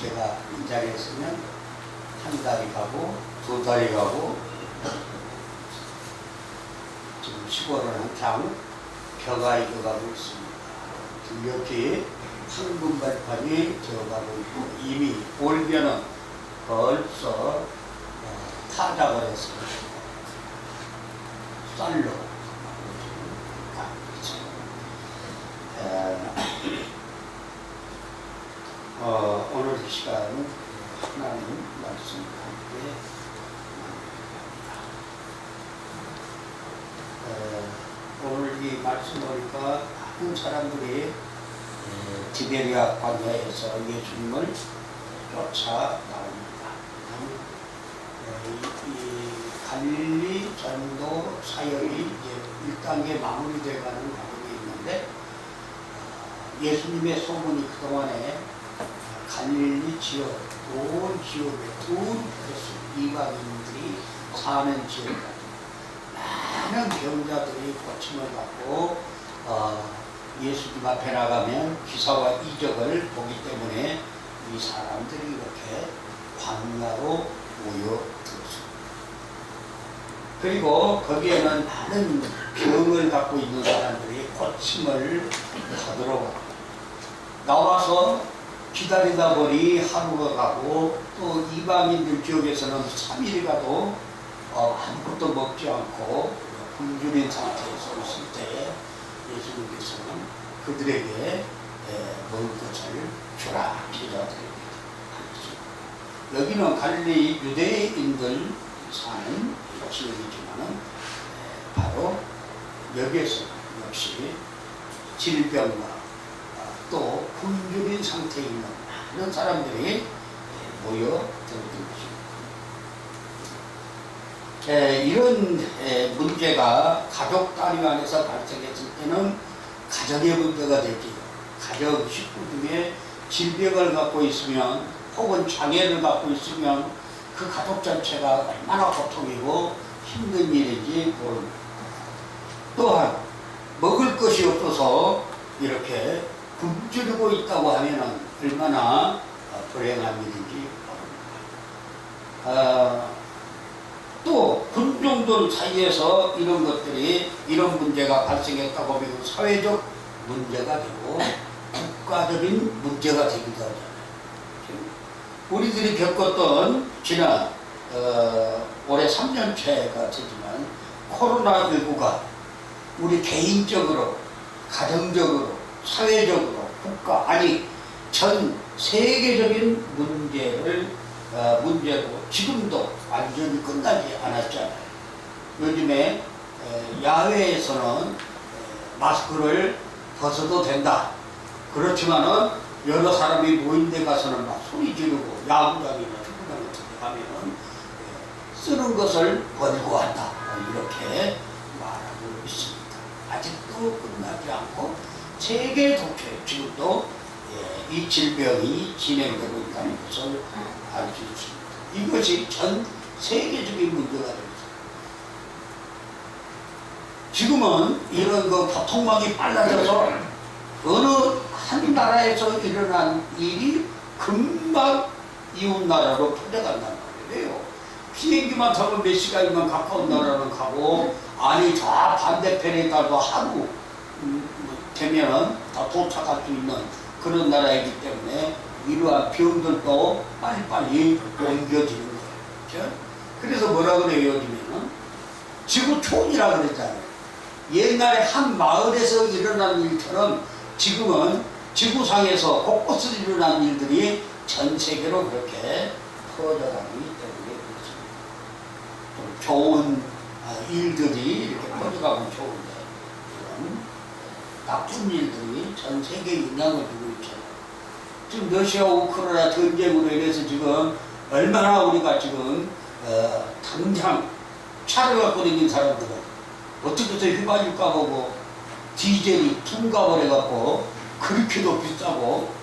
제가 이 자리에 있으면 한 달이 가고 두 달이 가고 지금 10월은 한창 벼가 익어가고 있습니다. 이렇게 황금 발판이 되어가고 있고 이미 올겨는 벌써 타작을 했습니다. 쌀로 오늘 이 시간은 하나님 말씀과 함께 오늘 이 말씀 보니까 많은 사람들이 디베리아 광야에서 예수님을 쫓아 나옵니다. 이 갈릴리 전도 사역이 이제 1단계 마무리되어 가는 과정이 있는데 예수님의 소문이 그동안에 갈릴리 지역, 온 지역에 온 이방인들이 사는 지역까지 많은 병자들이 고침을 받고 예수님 앞에 나가면 기사와 이적을 보기 때문에 이 사람들이 이렇게 광야로 모여들었습니다. 그리고 거기에는 많은 병을 갖고 있는 사람들이 고침을 받으러 나와서 기다리다 보니 하루가 가고 또 이방인들 지역에서는 3일이 가도 아무것도 먹지 않고 굶주린 상태에서 있을 때 예수님께서는 그들에게 먹을 것을 주라 기도드립니다. 여기는 갈릴리 유대인들 사는 지역이지만은 바로 여기에서 역시 질병과 또 굶주린 상태에 있는 많은 사람들이 모여들었던 것입니다. 이런 문제가 가족 단위 안에서 발생했을 때는 가정의 문제가 되지. 가정 식구 중에 질병을 갖고 있으면 혹은 장애를 갖고 있으면 그 가족 전체가 얼마나 고통이고 힘든 일인지 모릅니다. 또한 먹을 것이 없어서 이렇게 굶주리고 있다고 하면 얼마나 불행한 일인지 모릅니다. 또 군종들 사이에서 이런 것들이 이런 문제가 발생했다고 하면 사회적 문제가 되고 국가적인 문제가 되기도 하잖아요. 우리들이 겪었던 지난 올해 3년째가 되지만 코로나19가 우리 개인적으로 가정적으로 사회적으로 국가 아니 전 세계적인 문제고 지금도 완전히 끝나지 않았잖아요. 요즘에 야외에서는 마스크를 벗어도 된다. 그렇지만은 여러 사람이 모인 데 가서는 막 소리 지르고 야구장이나 축구장 같은 데 가면은 쓰는 것을 권고한다. 이렇게 말하고 있습니다. 아직도 끝나지 않고 세계 독초에 지금도 이 질병이 진행되고 있다는 것을 알 수 있습니다. 이것이 전 세계적인 문제가 됩니다. 지금은 이런 그 교통망이 빨라져서 어느 한 나라에서 일어난 일이 금방 이웃 나라로 퍼져간단 말이에요. 비행기만 타면 몇 시간이면 가까운 나라는 가고 아니 저 반대편에 가도 하루 되면 다 도착할 수 있는 그런 나라이기 때문에 이러한 병들도 빨리빨리 옮겨지는 거예요. 그렇죠? 그래서 뭐라 그래요? 요즘에는 지구촌이라 그랬잖아요. 옛날에 한 마을에서 일어난 일처럼 지금은 지구상에서 곳곳에서 일어난 일들이 전 세계로 그렇게 퍼져가기 때문에 그렇습니다. 좀 좋은 일들이 이렇게 퍼져가면 좋은데 이런 나쁜 일들이 전 세계에 영향을 주고 있잖아요. 지금 러시아 우크라이나 전쟁으로 인해서 지금 얼마나 우리가 지금 당장 차를 갖고 다니는 사람들은 어떻게 해서 휘발유가 보고 디젤이 퉁가버려 갖고 그렇게도 비싸고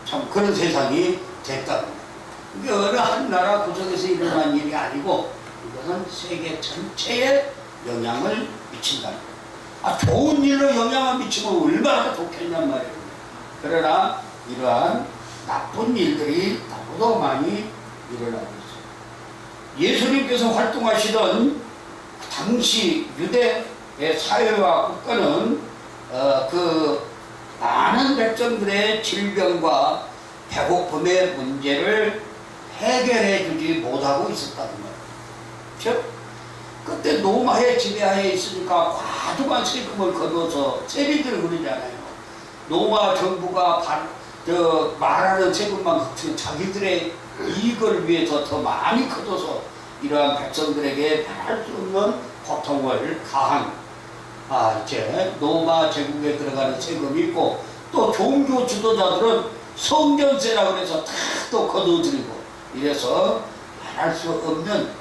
참 그런 세상이 됐다고. 이게 어느 한 나라 구석에서 일어난 일이 아니고 이것은 세계 전체에 영향을 미친다는 거예요. 좋은 일로 영향을 미치면 얼마나 좋겠냔 말이에요. 그러나 이러한 나쁜 일들이 너무도 많이 일어나고 있어요. 예수님께서 활동하시던 당시 유대의 사회와 국가는 그 많은 백성들의 질병과 배고픔의 문제를 해결해 주지 못하고 있었다는 거예요. 즉 그때 로마의 지배하에 있으니까 과도한 세금을 거둬서 세리들을 그러잖아요. 로마 정부가 말하는 세금만 자기들의 이익을 위해서 더 많이 거둬서 이러한 백성들에게 변할 수 없는 고통을 가한 이제 로마 제국에 들어가는 세금이 있고, 또 종교 지도자들은 성전세라고 해서 다 또 거둬들이고 이래서 말할 수 없는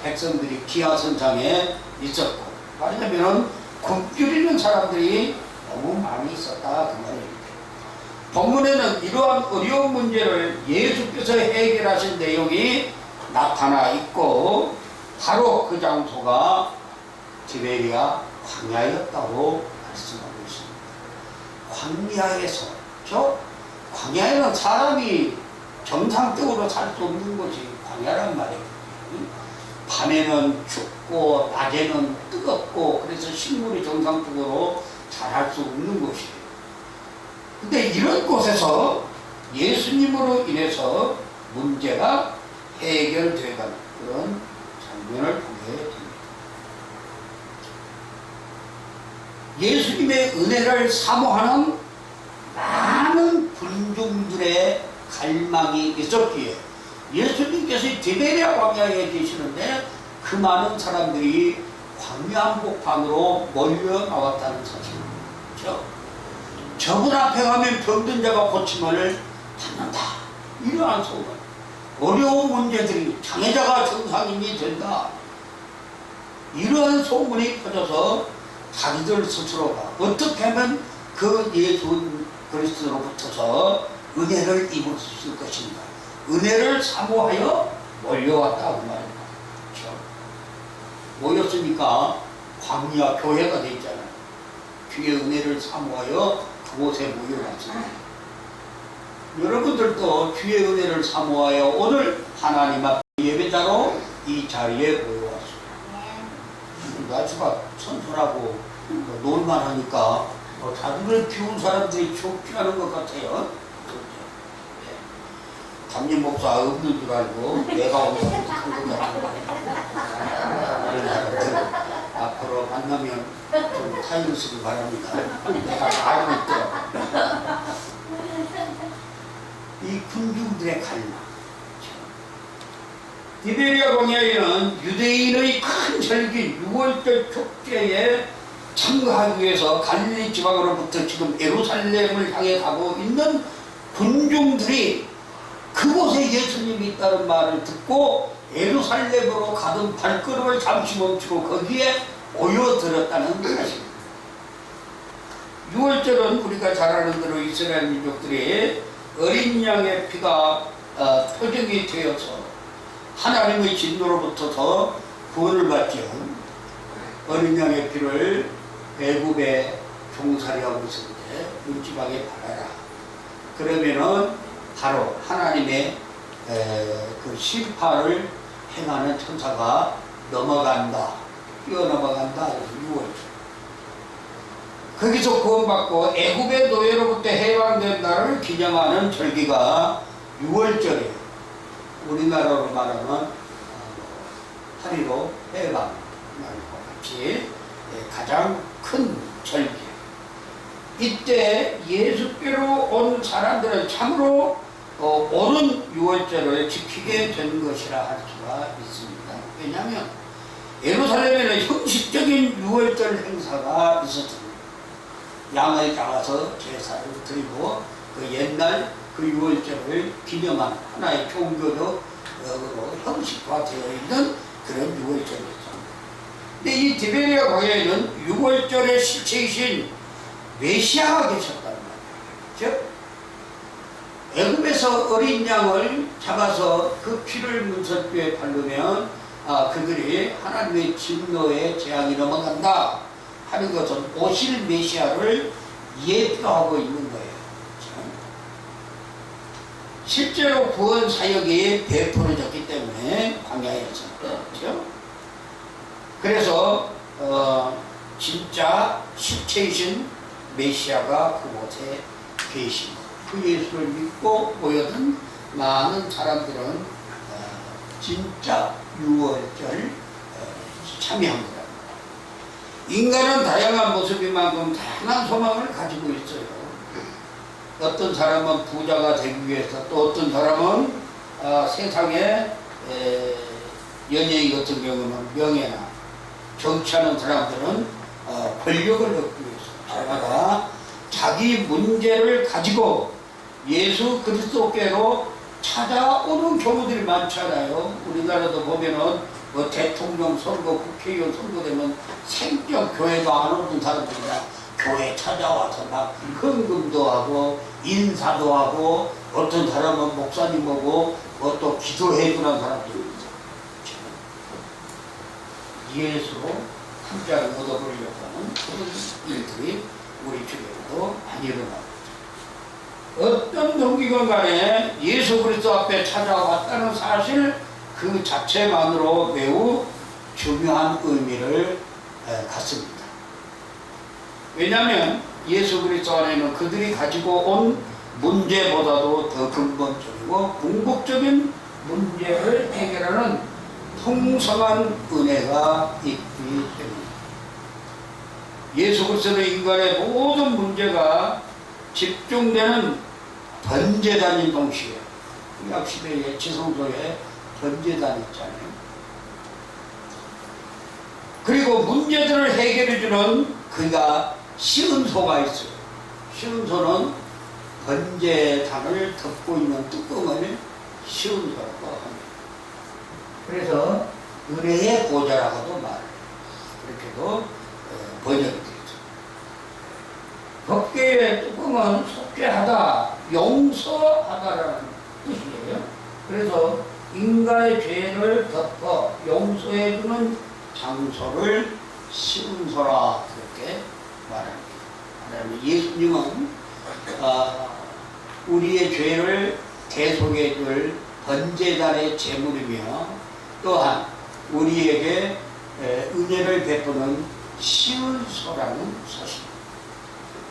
백성들이 기하선상에 있었고, 말하자면 굶주리는 사람들이 너무 많이 있었다 그 말입니다. 본문에는 이러한 어려운 문제를 예수께서 해결하신 내용이 나타나 있고, 바로 그 장소가 디베리아 광야였다고 말씀하고 있습니다. 광야에서, 광야에는 사람이 정상적으로 살 수 없는 곳이 광야란 말이에요. 밤에는 춥고 낮에는 뜨겁고 그래서 식물이 정상적으로 자랄 수 없는 곳이에요. 근데 이런 곳에서 예수님으로 인해서 문제가 해결되는 그런 장면을 보게 됩니다. 예수님의 은혜를 사모하는 많은 군중들의 갈망이 있었기에 예수님께서 디베리아 광야에 계시는데 그 많은 사람들이 광야 한복판으로 몰려 나왔다는 사실이죠. 저분 앞에 가면 병든 자가 고침을 받는다. 이러한 소문. 어려운 문제들이 장애자가 정상인이 된다. 이러한 소문이 퍼져서 자기들 스스로가 어떻게 하면 그 예수 그리스도로부터서 은혜를 입을 수 있을 것인가. 은혜를 사모하여 몰려왔다고 말입니다. 그렇죠? 모였으니까 광야 교회가 되어 있잖아요. 주의 은혜를 사모하여 그곳에 모여왔습니다. 여러분들도 주의 은혜를 사모하여 오늘 하나님 앞 예배자로 이 자리에 모여왔습니다. 날씨가 선선하고 놀만 하니까 자두를 피운 사람들이 좁지않은 것 같아요. 담임 목사 없는 줄 알고 내가 오늘 한것 같은데 앞으로 만나면 좀 타이르시기 바랍니다. 내가 알고 있더라고요. 이 군중들의 갈망. 디베리아 광야에는 유대인의 큰 절기 6월절 축제에 참가하기 위해서 갈릴리 지방으로부터 지금 예루살렘을 향해 가고 있는 군중들이 그곳에 예수님이 있다는 말을 듣고 예루살렘으로 가던 발걸음을 잠시 멈추고 거기에 모여들었다는 사실입니다. 6월절은 우리가 잘 아는 대로 이스라엘 민족들이 어린 양의 피가 표적이 되어서 하나님의 진노로부터 구원을 받지 어린 양의 피를 애굽에 종살이하고 있을 때 문지방에 바라라. 그러면은 바로 하나님의 그 심판을 행하는 천사가 넘어간다. 뛰어넘어간다. 6월절. 거기서 구원받고 애굽의 노예로부터 해방된 날을 기념하는 절기가 6월절이에요. 우리나라로 말하면 8.15 해방 날과 같이 가장 큰 절기예요. 이때 예수께로 온 사람들은 참으로 옳은 6월절을 지키게 된 것이라 할 수가 있습니다. 왜냐하면 예루살렘에는 형식적인 6월절 행사가 있었습니다. 양을 잡아서 제사를 드리고 그 옛날 그 6월절을 기념하는 하나의 종교적으로 형식화되어 있는 그런 6월절이었습니다. 근데 이 디베리아 광야에는 6월절의 실체이신 메시아가 계셨단 말이에요. 즉 애굽에서 어린 양을 잡아서 그 피를 문설주에 바르면 그들이 하나님의 진노의 재앙이 넘어간다 하는 것은 오실 메시아를 예표하고 있는 거예요. 실제로 구원 사역이 베풀어졌기 때문에 광야에서 그렇죠? 그래서 진짜 실체이신 메시아가 그곳에 계신 그 예수를 믿고 모여든 많은 사람들은 진짜 유월절 참여합니다. 인간은 다양한 모습인 만큼 다양한 소망을 가지고 있어요. 어떤 사람은 부자가 되기 위해서, 또 어떤 사람은 세상에 연예인 같은 경우는 명예나, 정치하는 사람들은 권력을 얻기 위해서 저마다 자기 문제를 가지고 예수 그리스도께로 찾아오는 경우들이 많잖아요. 우리나라도 보면은 뭐 대통령 선거, 국회의원 선거되면 생전 교회도 안 오는 사람들이나 교회 찾아와서 막 헌금도 하고 인사도 하고, 어떤 사람은 목사님 보고 뭐 또 기도해주는 사람들이 있어요. 예수로 한자를 얻어보려고 하는 그런 일들이 우리 주변에도 많이 일어나고, 어떤 동기건 간에 예수 그리스도 앞에 찾아왔다는 사실 그 자체만으로 매우 중요한 의미를 갖습니다. 왜냐하면 예수 그리스도 안에는 그들이 가지고 온 문제보다도 더 근본적이고 궁극적인 문제를 해결하는 풍성한 은혜가 있기 때문입니다. 예수 그리스도는 인간의 모든 문제가 집중되는 번제단인 동시에, 구약시대의 지성소에 번제단 있잖아요. 그리고 문제들을 해결해주는 그가 시은소가 있어요. 시은소는 번제단을 덮고 있는 뚜껑을 시은소라고 합니다. 그래서 은혜의 보좌라고도 말해요. 그렇게도 번역이 되죠. 법궤의 뚜껑은 속죄하다, 용서하다라는 뜻이에요. 그래서 인간의 죄를 덮어 용서해주는 장소를 시은소라 그렇게 말합니다. 그다음에 예수님은 우리의 죄를 대속해줄 번제단의 제물이며, 또한 우리에게 은혜를 베푸는 시은소라는 사실.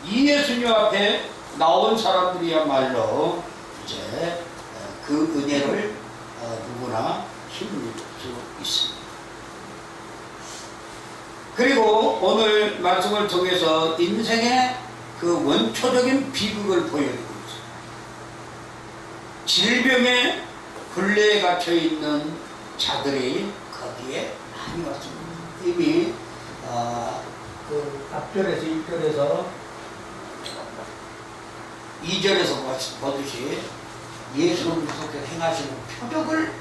이 예수님 앞에 나온 사람들이야말로 이제 그 은혜를 누구나 힘입을 수 있습니다. 그리고 오늘 말씀을 통해서 인생의 그 원초적인 비극을 보여주고 있습니다. 질병의 굴레에 갇혀 있는 자들이 거기에 많이 왔습니다. 이미 그 앞절에서 1절에서 2절에서 보듯이 예수 그리스도께서 행하시는 표적을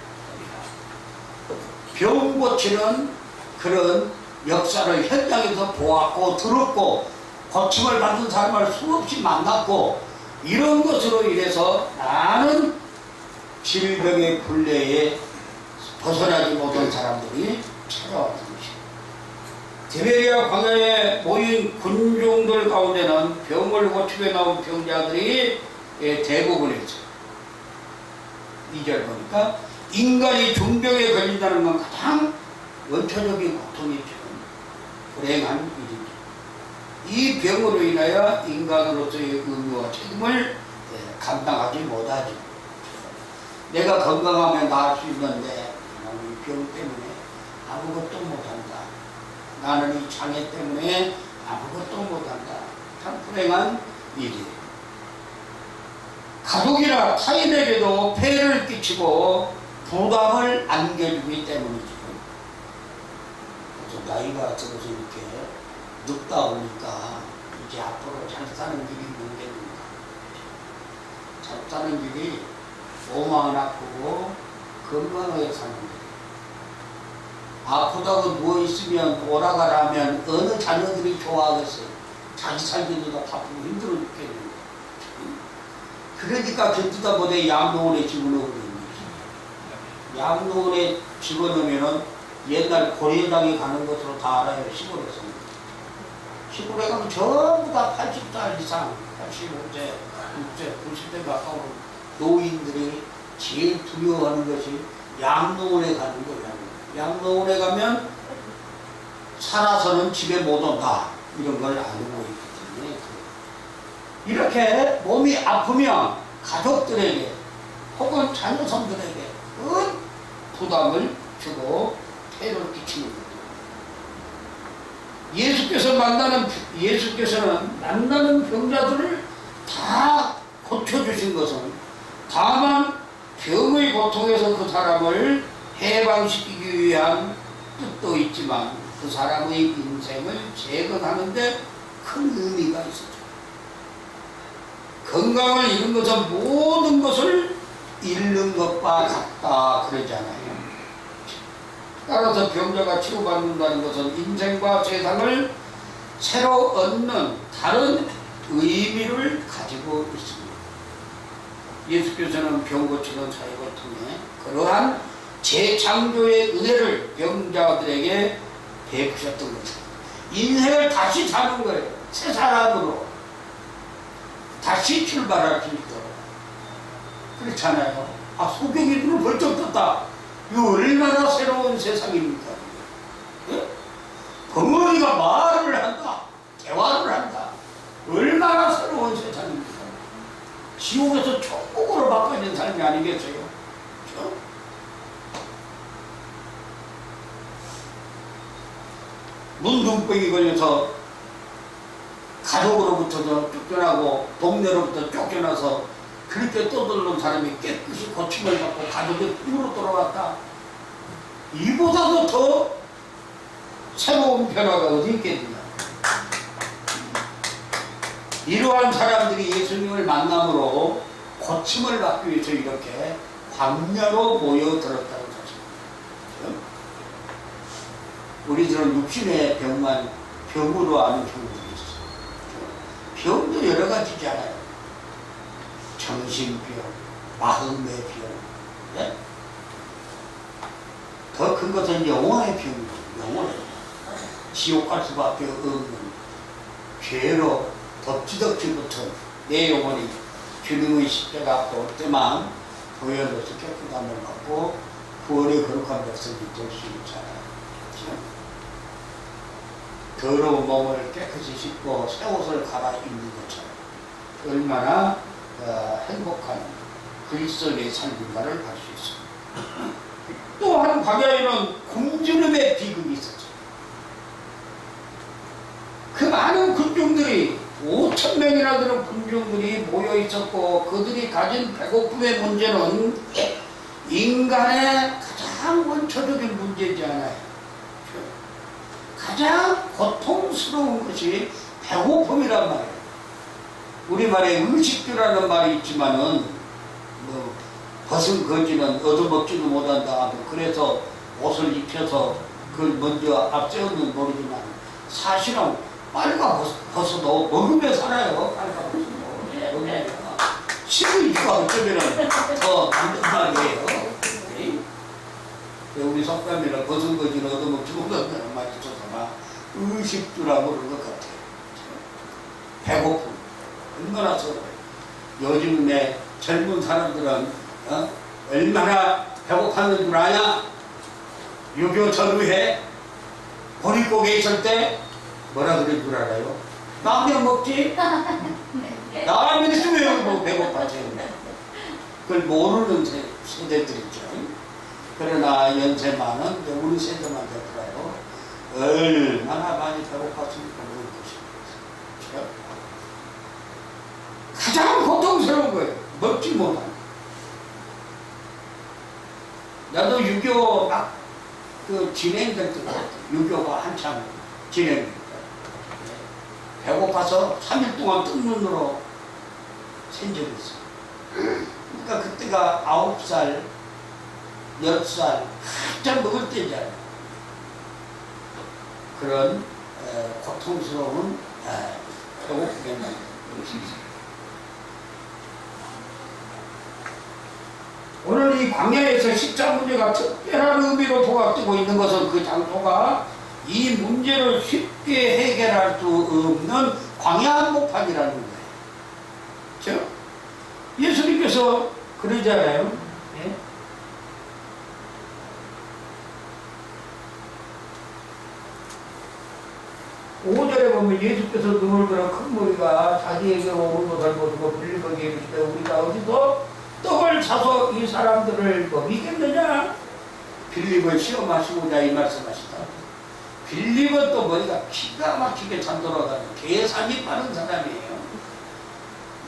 봅니다. 병 고치는 그런 역사를 현장에서 보았고 들었고, 고침을 받은 사람을 수없이 만났고, 이런 것으로 인해서 많은 질병의 굴레에 벗어나지 못한 사람들이 찾아왔던 것입니다. 디베리아 광야에 모인 군중들 가운데는 병을 고치게 나온 병자들이 대부분이었어요. 2절 보니까 인간이 중병에 걸린다는 건 가장 원초적인 고통이죠. 불행한 일입니다. 이 병으로 인하여 인간으로서의 의무와 책임을 감당하지 못하죠. 내가 건강하면 나을 수 있는데 나는 이 병 때문에 아무것도 못한다. 나는 이 장애 때문에 아무것도 못한다. 참 불행한 일이에요. 가족이나 타인에게도 폐해를 끼치고 부담을 안겨주기 때문이죠. 그래서 나이가 들어서 이렇게 늙다 보니까 이제 앞으로 잘 사는 길이 문제입니다. 잘 사는 길이 몸 안 아프고 건강하게 사는 길. 아프다고 누워있으면 오라가라면 어느 자녀들이 좋아하겠어요. 자기 살기보다 바쁘고 힘들어 죽겠는데. 그러니까 견디다 보니 양로원에 집어넣어버리는 거지. 양로원에 집어넣으면은 옛날 고려당에 가는 것으로 다 알아요. 시골에서. 시골에 가면 전부 다 80살 이상, 85세, 60세, 90세 가까운 노인들이 제일 두려워하는 것이 양로원에 가는 거예요. 양로원에 가면 살아서는 집에 못 온다, 이런 걸 알고 있기 때문에 이렇게 몸이 아프면 가족들에게 혹은 자녀성들에게 큰 부담을 주고 폐를 끼치는 거예요. 예수께서는 만나는 병자들을 다 고쳐주신 것은 다만 병의 고통에서 그 사람을 해방시키기 위한 뜻도 있지만 그 사람의 인생을 재건하는데 큰 의미가 있었죠. 건강을 잃은 것은 모든 것을 잃는 것과 같다 그러잖아요. 따라서 병자가 치료받는다는 것은 인생과 세상을 새로 얻는 다른 의미를 가지고 있습니다. 예수께서는 병 고치는 사역을 통해 그러한 재창조의 은혜를 병자들에게 베푸셨던 것입니다. 인생을 다시 사는 거예요. 새 사람으로 다시 출발할 수 있도록. 그렇잖아요. 소경이 눈을 벌쩍 떴다. 이거 얼마나 새로운 세상입니까? 예? 벙어리가 말을 한다. 대화를 한다. 얼마나 새로운 세상입니까? 지옥에서 천국으로 바꿔진 삶이 아니겠어요? 그렇죠? 문둥병이 걸려서 가족으로부터도 쫓겨나고 동네로부터 쫓겨나서 그렇게 떠들는 사람이 깨끗이 고침을 받고 가족의 품으로 돌아왔다. 이보다도 더 새로운 변화가 어디 있겠느냐. 이러한 사람들이 예수님을 만남으로 고침을 받기 위해서 이렇게 광야로 모여들었다는 사실입니다. 우리들은 육신의 병만 병으로 아는 경우도 있어요. 병도 여러 가지잖아요. 정신병, 마음의 병, 네? 더 큰 것은 영혼의 병이죠. 영혼의 병. 지옥 갈 수밖에 없는 죄로 덕지덕지부터 내 영혼이 주님의 십자가 앞에 올 때만 보혈로서 깨끗함을 받고 구원의 거룩한 백성이 될 수 있잖아요. 그렇죠? 더러운 몸을 깨끗이 씻고 새 옷을 갈아입는 것처럼 얼마나 행복한 그리스도의 삶인가를 알 수 있습니다. 또한 광야에는 굶주림의 비극이 있었죠. 그 많은 군중들이 5,000명이나 되는 군중들이 모여 있었고 그들이 가진 배고픔의 문제는 인간의 가장 원초적인 문제지 않아요. 가장 고통스러운 것이 배고픔이란 말이에요. 우리말에 음식주라는 말이 있지만은 벗은 거지는 얻어먹지도 못한다. 그래서 옷을 입혀서 그걸 먼저 앞세우는 모르지만 사실은 빨간 버섯도 먹으며 살아요. 빨간 버섯도. 식으니까 어쩌면 더 안전하게요. 우리 속담에는 벗은 거지는 얻어먹지 못한다는 말이 있어서 의식주라고 그런 것 같아요. 배고픔. 얼마나 서러워요. 요즘에 젊은 사람들은 얼마나 배고팠는 줄 아냐? 6.25 전후에 보릿고개 있을 때 뭐라 그럴 줄 알아요? 라면 먹지? 라면 있으면 뭐 배고파지. 그걸 모르는 세대들이죠. 그러나 연세 많은 우리 세대만 되더라도 얼마나 많이 배고팠으니까 모를 것입니다. 가장 고통스러운 거예요. 먹지 못하는. 나도 6.25 막 진행될 때 6.25가 한참 진행됩니다. 배고파서 3일 동안 뜬 눈으로 샌 적이 있어요. 그러니까 그때가 9살, 10살 한참 먹을 때잖아요. 그런 고통스러운 배고프게 만든 것이 있어요. 오늘 이 광야에서 십자 문제가 특별한 의미로 부각되고 있는 것은 그 장소가 이 문제를 쉽게 해결할 수 없는 광야 한복판이라는 거예요. 그렇죠? 예수님께서 그러잖아요. 예? 5절에 보면 예수께서 눈물보다 큰 머리가 자기에게 오는 것을 보시고 빌립에게 이르시되 우리가 어디서 떡을 사서 이 사람들을 먹이겠느냐? 빌립을 시험하시고자 이 말씀하시다. 빌립은 또 머리가 기가 막히게 잘 돌아가는 계산이 빠른 사람이에요.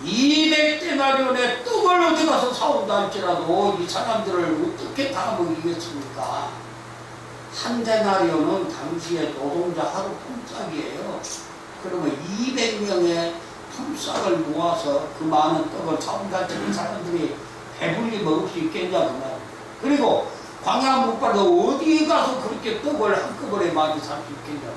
200데나리온의 떡을 어디 가서 사온다 할지라도 이 사람들을 어떻게 다 먹이겠습니까? 한 데나리온은 당시에 노동자 하루 품삯이에요. 그러면 200명의 품삯을 모아서 그 많은 떡을 사온다 할지라도 사람들이 배불리 먹을 수 있겠냐 그 말이에요. 그리고 광야 못가도 어디 가서 그렇게 떡을 한꺼번에 많이 살 수 있겠냐고.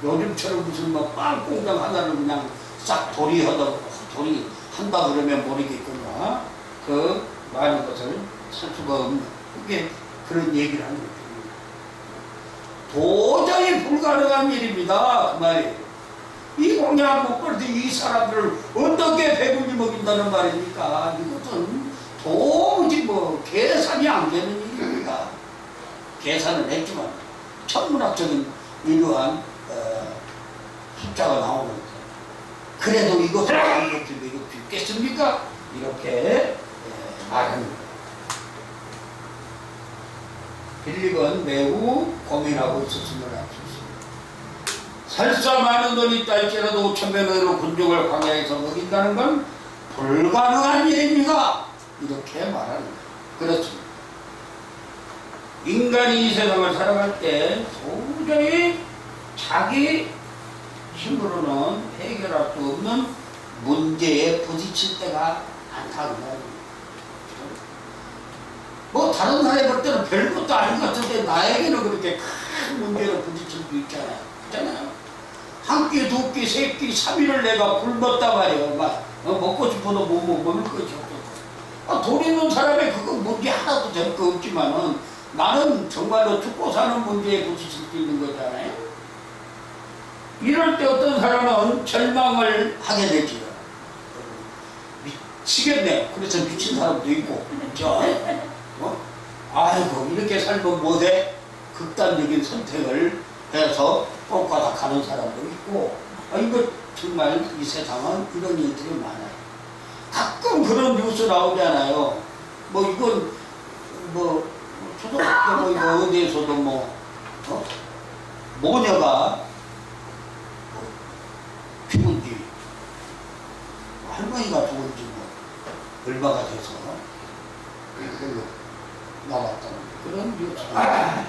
요즘처럼 무슨 뭐 빵 공장 하나를 그냥 싹 돌이 한다 그러면 모르겠구나. 그 많은 것을 살 수가 없는 그게 그런 얘기를 하는 거죠. 도저히 불가능한 일입니다. 그 말이에요. 이 광야 못가도 이 사람들을 어떻게 배불리 먹인다는 말입니까? 이것은 도무지 뭐 계산이 안 되는 일입니다. 계산을 했지만 천문학적인 이러한 숫자가 나오는 거예요. 그래도 이것을 안 먹지 이거 죽겠습니까? 이렇게 말하는 거예요. 빌립은 매우 고민하고 있었음을 알 수 있습니다. 설사 많은 돈이 있다 할지라도 5,000명으로 군중을 광야에서 먹인다는 건 불가능한 일입니다. 이렇게 말하는 거예요. 그렇습니다. 인간이 이 세상을 살아갈 때 도저히 자기 힘으로는 해결할 수 없는 문제에 부딪힐 때가 많다고 말합니다. 뭐 다른 사람이 볼 때는 별것도 아닌 것 같은데 나에게는 그렇게 큰 문제로 부딪힐 수 있잖아요. 한 끼, 두 끼, 세 끼, 3일을 내가 굶었단 말이에요. 먹고 싶어도 못 먹을 것이 없어서. 돈 있는 사람이 그거 문제 하나도 될 거 없지만은 나는 정말로 죽고 사는 문제에 부딪힐 수 있는 거잖아요. 이럴 때 어떤 사람은 절망을 하게 되지요. 미치겠네. 그래서 미친 사람도 있고, 그렇죠? 아이고 이렇게 살면 못해? 극단적인 선택을 해서 꼴까닥 가는 사람도 있고, 이거 정말 이 세상은 이런 일들이 많아요. 가끔 그런 뉴스 나오잖아요. 뭐 이건 뭐 초등학교 뭐 이거 어디에서도 모녀가 죽은지 할머니가 죽은지 얼마가 돼서 나왔다는 그런 뉴스가.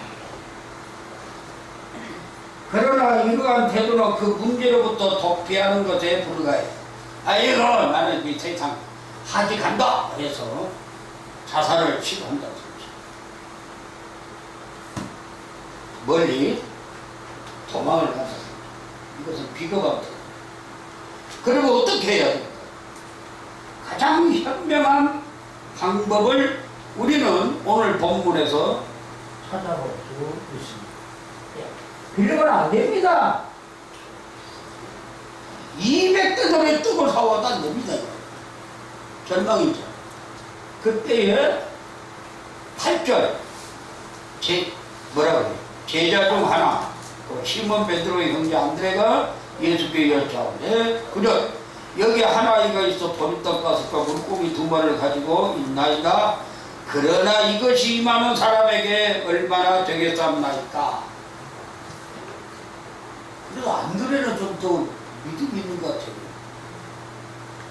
그러나 이러한 태도는 그 문제로부터 도피하는 것에 불과해. 이거 나는 이 세상 하지 간다 해서 자살을 시도한다. 멀리 도망을 가서 이것은 비겁합니다. 그리고 어떻게 해야 됩니까? 가장 현명한 방법을 우리는 오늘 본문에서 찾아볼 수 있습니다. 빌립은 안 됩니다. 200대돈의 떡을 사와도 안 됩니다. 절망이죠. 그때에 8절 뭐라 그래요? 제자 중 하나 시몬 베드로의 형제 안드레가 예수께 여짜오되 그래 여기 한 아이가 있어 보리떡 5과 물고기 2마리를 가지고 있나이다. 그러나 이것이 많은 사람에게 얼마나 되겠사옵나이까. 그래서 안드레는 좀 더 믿음이 있는 것 같아요.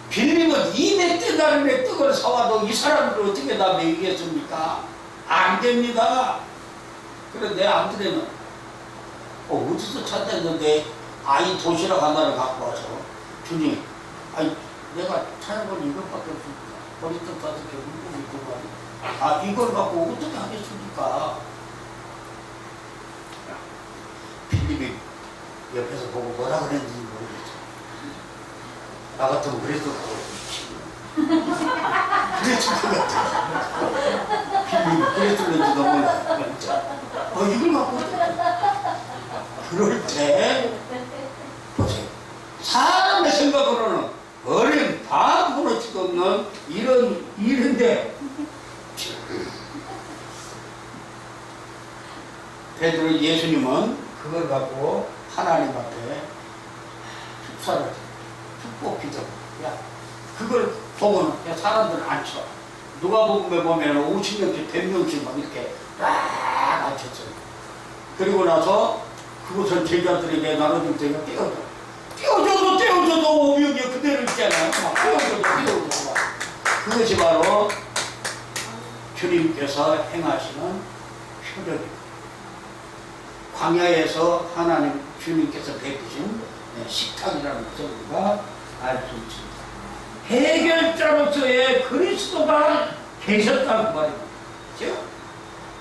빌립은 200데나리온의 떡을 사와도 이 사람들을 어떻게 다 먹이겠습니까? 안 됩니다. 그런데 안드레는 어디서 찾았는데 아이 도시락 하나를 갖고 와서 주님, 내가 찾아본 이것밖에 없습니다. 보리떡 5개 물고기 2마리. 이걸 갖고 어떻게 하겠습니까? 빌립이 옆에서 보고 뭐라 그랬는지 모르겠어. 나 같으면 그랬을 것 같아. 그랬을 것 같아. 빌립이 그랬을는지도 몰라. 이걸 갖고 그럴 때 보세요. 사람의 생각으로는 어린 바보로치도 없는 이런 일인데 베드로 예수님은 그걸 갖고 하나님 앞에 축사를 축복 기도. 야, 그걸 보고는 야, 사람들은 안 쳐. 누가복음에 보면 50명씩 100명씩 막 이렇게 딱 앉혔어요. 그리고 나서 그것을 제자들에게 나눠줄 때가 떼어줘도 5명이 그대로 있잖아요. 막 떼어줘도 그것이 바로 주님께서 행하시는 표적입니다. 광야에서 하나님 주님께서 베푸신 식탁이라는 것을 우리가 알 수 있습니다. 해결자로서의 그리스도가 계셨다는 말입니다. 그렇죠?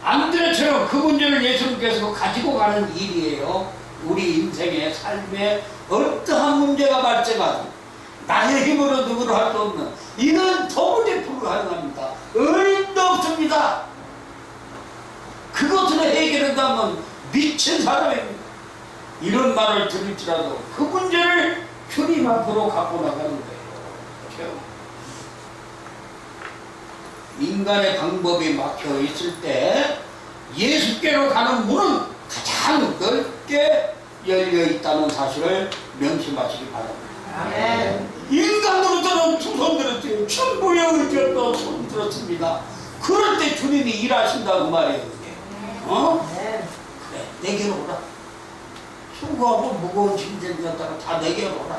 안드레처럼 그 문제를 예수님께서 가지고 가는 일이에요. 우리 인생의 삶에 어떠한 문제가 발생하든 나의 힘으로 누구를 할 수 없는 이는 도무지 불가능합니다. 어림도 없습니다. 그것을 해결한다면 미친 사람입니다. 이런 말을 들을지라도 그 문제를 주님 앞으로 갖고 나가는 거예요. 그렇죠? 인간의 방법이 막혀 있을 때 예수께로 가는 문은 가장 넓게 열려 있다는 사실을 명심하시기 바랍니다. 아멘. 인간으로서는 두 손 들었어요. 천부의 의지도 손 들었습니다. 그럴 때 주님이 일하신다고 말이에요. 어? 네. 그래, 내게로 오라. 수고하고 무거운 짐들 졌다가 다 내게로 오라.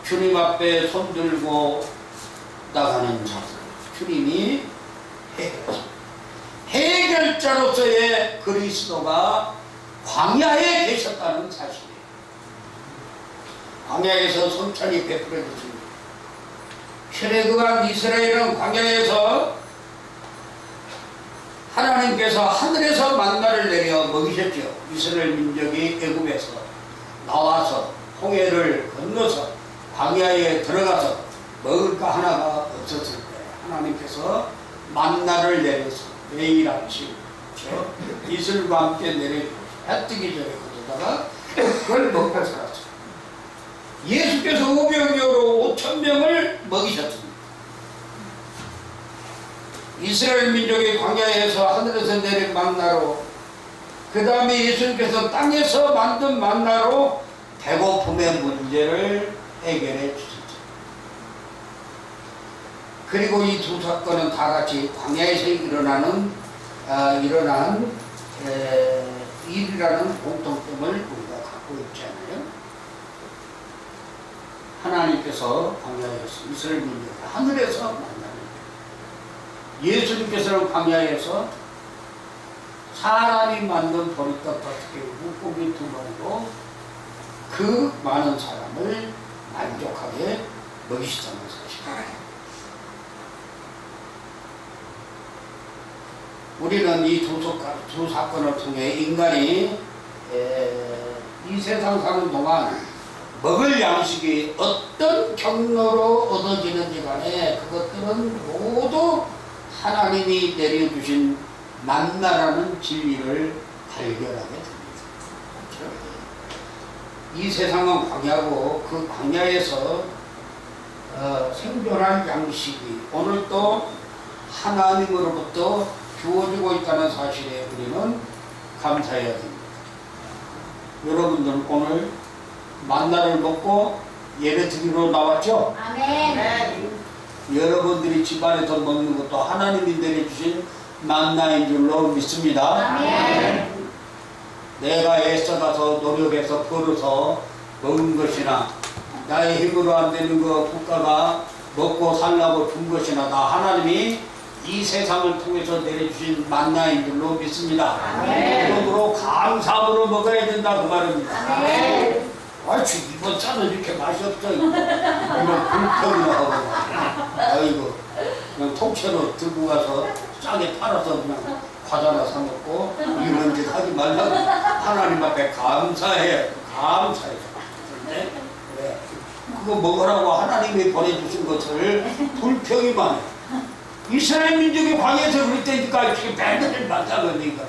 주님 앞에 손 들고 나가는 자들, 주님이 해결하십니다. 해결자로서의 그리스도가 광야에 계셨다는 사실이에요. 광야에서 손편히 베풀어 주십니다. 출애굽한 이스라엘은 광야에서 하나님께서 하늘에서 만나를 내려 먹이셨죠. 이스라엘 민족이 애굽에서 나와서 홍해를 건너서 광야에 들어가서 먹을 거 하나가 없었을 때 하나님께서 만나를 내려서 매일 아침 이슬과 함께 내려주고 해 뜨기 전에 거기다가 그걸 먹고 살았어요. 예수께서 500명으로 5,000명을 먹이셨습니다. 이스라엘 민족이 광야에서 하늘에서 내린 만나로, 그 다음에 예수님께서 땅에서 만든 만나로 배고픔의 문제를 해결해 주셨죠. 그리고 이 두 사건은 다 같이 광야에서 일어난 일이라는 공통점을 우리가 갖고 있잖아요. 하나님께서 광야에서 이스라엘 민족을 하늘에서 만나는, 예수님께서는 광야에서 사람이 만든 보리떡 5개, 물고기 2마리로 그 많은 사람을 만족하게 먹이시다는 사실입니다. 우리는 이 두 사건을 통해 인간이 이 세상 사는 동안 먹을 양식이 어떤 경로로 얻어지는지 간에 그것들은 모두 하나님이 내려주신 만나라는 진리를 발견하게 됩니다. 그렇죠? 이 세상은 광야고 그 광야에서 생존할 양식이 오늘도 하나님으로부터 주어지고 있다는 사실에 우리는 감사해야 됩니다. 여러분들은 오늘 만나를 먹고 예배 드리러 나왔죠? 아멘. 여러분들이 집안에서 먹는 것도 하나님이 내려주신 만나인 줄로 믿습니다. 아멘. 내가 애써가서 노력해서 벌어서 먹은 것이나 나의 힘으로 안 되는 거 국가가 먹고 살라고 준 것이나 다 하나님이 이 세상을 통해서 내려주신 만나인 줄로 믿습니다. 그러므로 감사함으로 먹어야 된다 그 말입니다. 아멘. 아이고 이번 차는 이렇게 맛이 없어. 이거 불평이나 하고 아이고 그냥 통째로 들고 가서 싸게 팔아서 그냥 과자나 사 먹고 이런 짓 하지 말라고 하나님 앞에 감사해. 그런데 그래 그거 먹으라고 하나님이 보내주신 것을 불평이만 해. 이스라엘 민족이 광야에서 그럴 때니까 지금 배들을 만나니까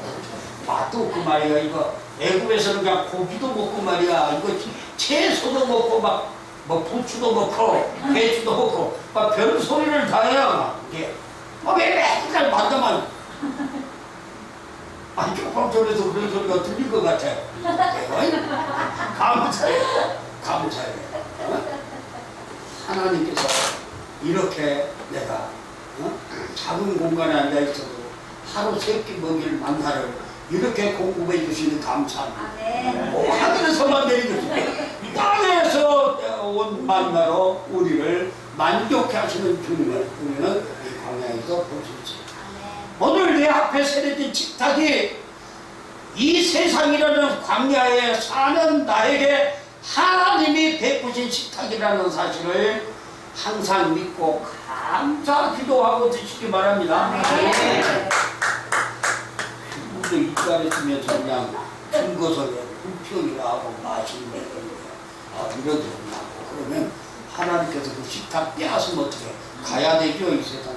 맛도 없고 말이야. 이거 애굽에서는 그냥 고기도 먹고 말이야. 이거 채소도 먹고 막 뭐 부추도 먹고 배추도 먹고 막 별 소리를 다 해야 이게 왜 맨날 만나만 아니 쪽방촌에서 그런 소리가 들릴 것 같아요. 감사해요. 감사해요. 어? 하나님께서 이렇게 내가 작은 공간에 앉아 있어도 하루 세 끼 먹일 만나를 이렇게 공급해 주시는 감사합니다. 하늘에서만 내리는 것이 땅에서 온 만나로 우리를 만족해 하시는 주님을 우리는 이 광야에서 볼 수 있어요. 오늘 내 앞에 세워진 식탁이 이 세상이라는 광야에 사는 나에게 하나님이 베푸신 식탁이라는 사실을 항상 믿고 감사 기도하고 드시기 바랍니다. 우리도 입가에 있으면서 그냥 큰 것을 불평이라 하고 맛있는 거 이러지 않고 그러면 하나님께서 그 식탁 빼앗으면 어떻게 가야 되죠 이 세상에.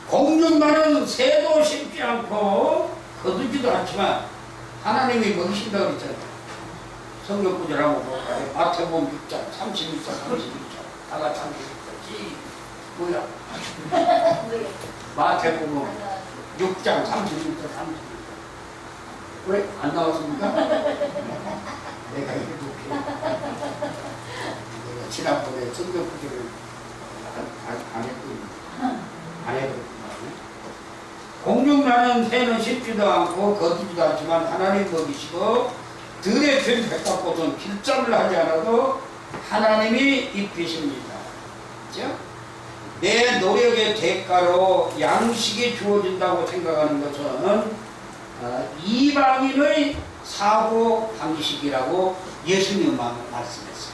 공중만은 새도 심지 않고 거두지도 않지만 하나님이 먹이신다고 그랬잖아요. 성경 구절하고 볼까요? 마태복음 6장 31절 32절 다 같이 한번 읽었지. 뭐야? 마태복음 6장 31절 32절 왜? 안 나왔습니까? 내가 읽어볼게. 내가 지난번에 성경 구절을 안 했거든요. 공중나는 새는 씹지도 않고 거두지도 않지만 하나님 먹이시고 들에 핀 백합꽃은 길잠을 하지 않아도 하나님이 입히십니다. 그렇죠? 내 노력의 대가로 양식이 주어진다고 생각하는 것은 이방인의 사고 방식이라고 예수님은 말씀했어요.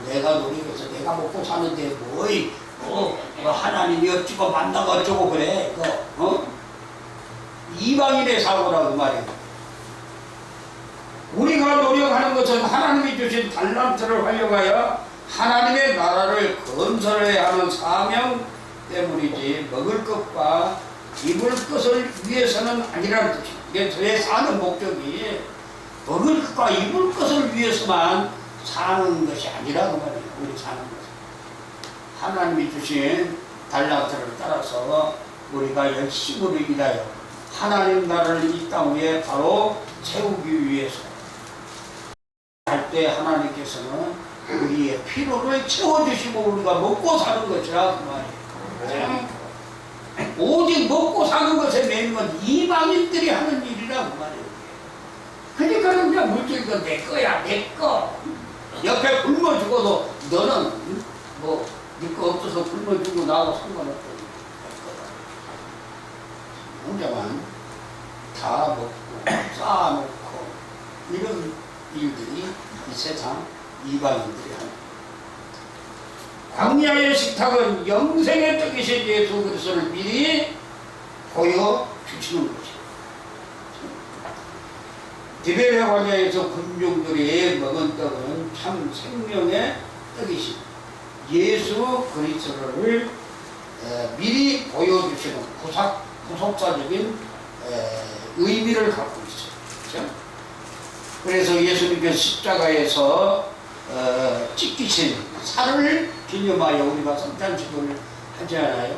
내가 노력해서 내가 먹고 사는데 뭐 하나님이 어찌고 만나고 어쩌고 그래. 이방인의 사고라고 말이에요. 우리가 노력하는 것은 하나님이 주신 달란트를 활용하여 하나님의 나라를 건설해야 하는 사명 때문이지 먹을 것과 입을 것을 위해서는 아니라는 뜻이에요. 이게 저의 사는 목적이 먹을 것과 입을 것을 위해서만 사는 것이 아니라고 말이에요. 우리 사는 것은 하나님이 주신 달란트를 따라서 우리가 열심으로 일하여 하나님 나라를 이 땅 위에 바로 세우기 위해서 할 때 하나님께서는 우리의 필요를 채워주시고 우리가 먹고 사는 것이라 그 말이에요. 오직 먹고 사는 것에 매인 건 이방인들이 하는 일이라고 말이에요. 그러니까 그냥 물질도 내 거야, 내 거. 옆에 굶어 죽어도 너는 뭐 네 거 없어서 굶어 죽고 나하고 상관없고 혼자만 다 먹고 쌓아놓고 이런 일들이 이 세상 이방인들이 하는 광야의 식탁은 영생의 떡이신 예수 그리스도를 미리 보여주시는 것이에요. 디베레 광야에서 군중들이 먹은 떡은 참 생명의 떡이신 예수 그리스도를 미리 보여주시는 구속사적인 의미를 갖고 있어요. 그렇죠? 그래서 예수님께서 십자가에서 찢기신 살을 기념하여 우리가 성탄식을 하지 않아요?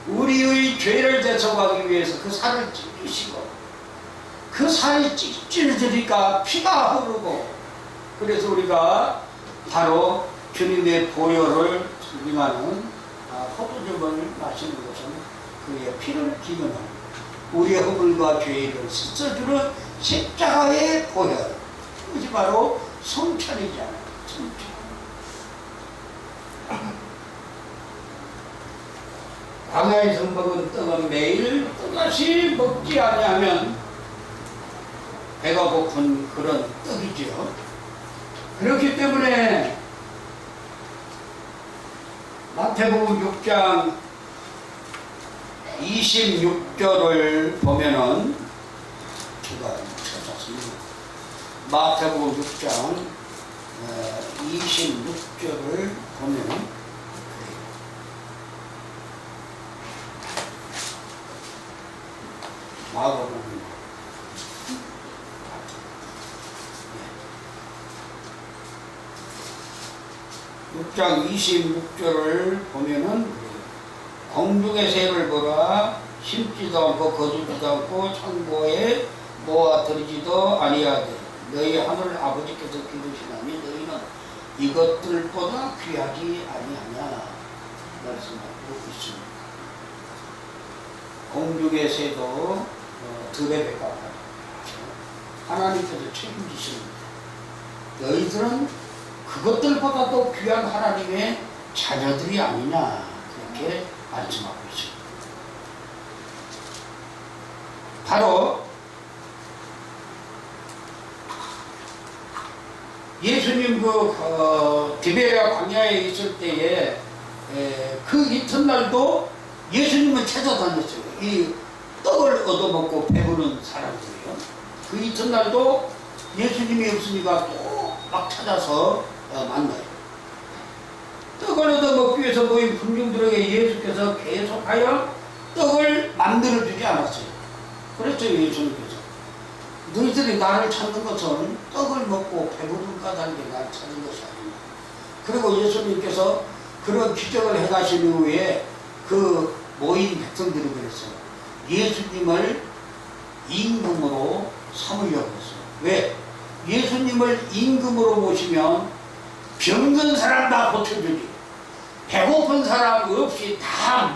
우리의 죄를 대속하기 위해서 그 살을 찢기시고 그 살이 찢어지니까 피가 흐르고 그래서 우리가 바로 주님의 보혈을 설명하는 포도주를 마시는 것은 그의 피를 기념하는 우리의 허물과 죄를 씻어주는 십자가의 보혈 그것이 바로 성찬이잖아요. 성찬. 광야에서 먹은 떡은 매일 또다시 먹지 아니하면 배가 고픈 그런 떡이지요. 그렇기 때문에 마태복음 6장 26절을 보면은 제가 찾았습니다. 마태복음 6장 26절을 보면은 마가복음 6장 26절을 보면은 공중의 새를 보라 심지도 않고 거두지도 않고 창고에 모아들이지도 아니하되 너희 하늘 아버지께서 기르시나니 너희는 이것들보다 귀하지 아니하냐 말씀하고 있습니다. 공중의 새도 들의 백과 하나님께서 책임지십니다. 너희들은 그것들보다도 귀한 하나님의 자녀들이 아니냐 그렇게 말씀하고 있습니다. 바로 예수님 디베랴 광야에 있을 때에 그 이튿날도 예수님을 찾아다녔어요. 이 떡을 얻어먹고 배부른 사람들이요. 그 이튿날도 예수님이 없으니까 또 막 찾아서 만나요. 떡을 얻어먹기 위해서 모인 군중들에게 예수께서 계속하여 떡을 만들어주지 않았어요. 그랬죠 예수님께서. 너희들이 나를 찾는 것은 떡을 먹고 배부른 까닭에 나를 찾는 것이 아닙니다. 그리고 예수님께서 그런 기적을 해가신 후에 그 모인 백성들이 그랬어요. 예수님을 임금으로 삼으려고 했어요. 왜? 예수님을 임금으로 모시면 병든 사람 다 고쳐주지, 배고픈 사람 없이 다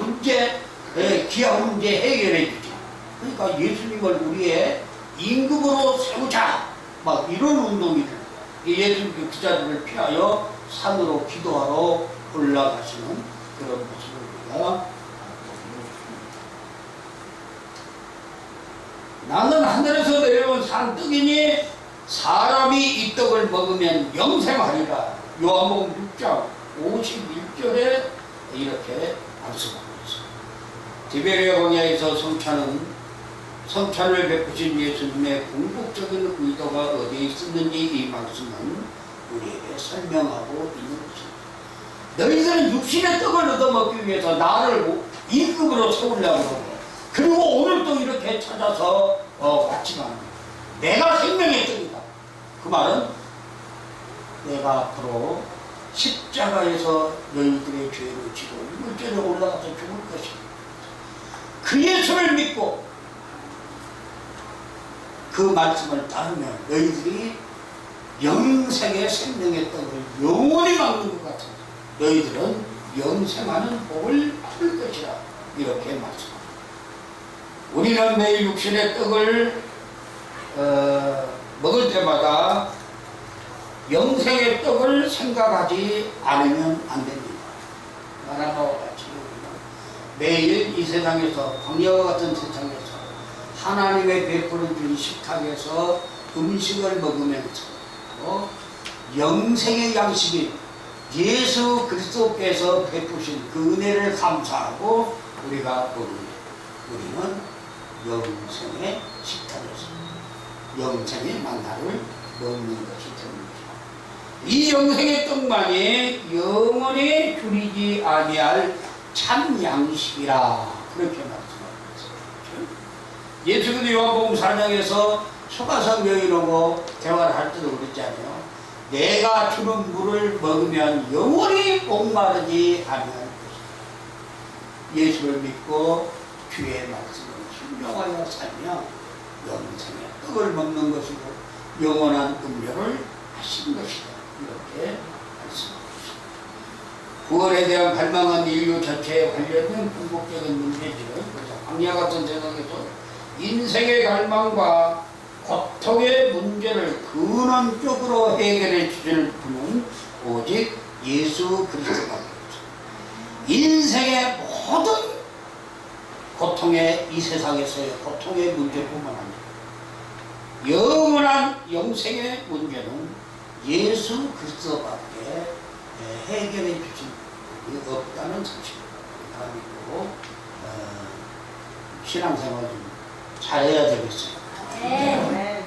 기한 문제 해결해 주지. 그러니까 예수님을 우리의 임금으로 세우자, 막 이런 운동이 들어요. 예수님 그 자리를 피하여 산으로 기도하러 올라가시는 그런 모습을 우리가 나는 하늘에서 내려온 산떡이니 사람이 이 떡을 먹으면 영생하리라. 요한복음 6장 51절에 이렇게 말씀하고 있습니다. 디베랴 광야에서 성찬을 베푸신 예수님의 궁극적인 의도가 어디에 있었는지 이 말씀은 우리에게 설명하고 있는 것입니다. 너희들은 육신의 떡을 얻어먹기 위해서 나를 임금으로 세우려고 하고, 그리고 오늘 또 이렇게 찾아서 왔지만 내가 생명의 떡이다. 그 말은 내가 앞으로 십자가에서 너희들의 죄를 지고 일절에 올라가서 죽을 것입니다. 그 예수를 믿고 그 말씀을 따르면 너희들이 영생의 생명의 떡을 영원히 먹는 것 같은 너희들은 영생하는 복을 받을 것이라 이렇게 말씀합니다. 우리는 매일 육신의 떡을 먹을 때마다 영생의 떡을 생각하지 않으면 안 됩니다. 나라와 같이 매일 이 세상에서 광야와 같은 세상에서 하나님의 베풀어 준 식탁에서 음식을 먹으면서 영생의 양식인 예수 그리스도께서 베푸신 그 은혜를 감사하고 우리가 먹습니다. 우리는 영생의 식탁에서 영생의 만나를 먹는 것이 됩니다. 이 영생의 떡만이 영원히 줄이지 아니할 참 양식이라 그렇게 말씀하고 있습니다. 예수께서 요한복음 4장에서 소가성 여인하고 대화를 할 때도 그랬잖아요. 내가 주는 물을 먹으면 영원히 목마르지 아니할 것이다. 예수를 믿고 주의 말씀을 순종하여 살며 영생의 떡을 먹는 것이고 영원한 음료를 하신 것이다. 이렇게 말씀하고 있습니다. 구원에 대한 갈망은 인류 전체에 관련된 궁극적인 문제지요. 그래서 광야 같은 세상에서 인생의 갈망과 고통의 문제를 근원적으로 해결해 주실 분은 오직 예수 그리스도밖에 없습니다. 인생의 모든 고통의 이 세상에서의 고통의 문제뿐만 아니라 영원한 영생의 문제는 예수 그리스도밖에 해결해 주신 분이 없다는 사실입니다. 우리가 믿고 신앙생활 좀 잘해야 되겠어요. 네.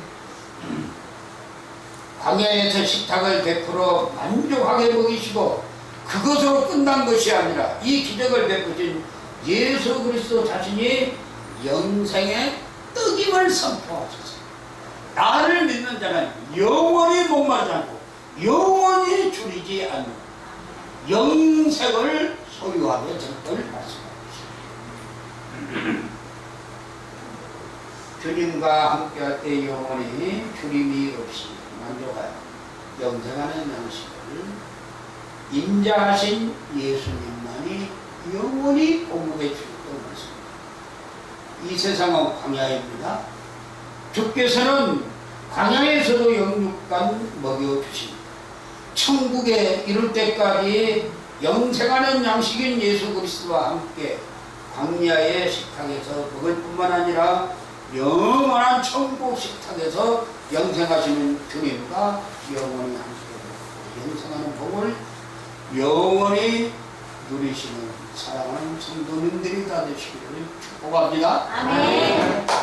광야에서 식탁을 베풀어 만족하게 먹이시고 그것으로 끝난 것이 아니라 이 기적을 베푸신 예수 그리스도 자신이 영생의 떡임을 선포하셨어요. 나를 믿는 자는 영원히 목마르지 않고 영원히 줄이지 않는 영생을 소유하게 될 걸 말씀하고 있습니다. 주님과 함께할 때 영원히 주님이 없이 만족하여 영생하는 양식을 인자하신 예수님만이 영원히 공급해 주셨던 것입니다. 이 세상은 광야입니다. 주께서는 광야에서도 영육간 먹여주십니다. 천국에 이룰 때까지 영생하는 양식인 예수 그리스도와 함께 광야의 식탁에서 먹을 뿐만 아니라 영원한 천국 식탁에서 영생하시는 주님과 영원히 함께 영생하는 복을 영원히 누리시는 사랑하는 성도님들이 다 되시기를 축복합니다. 아멘.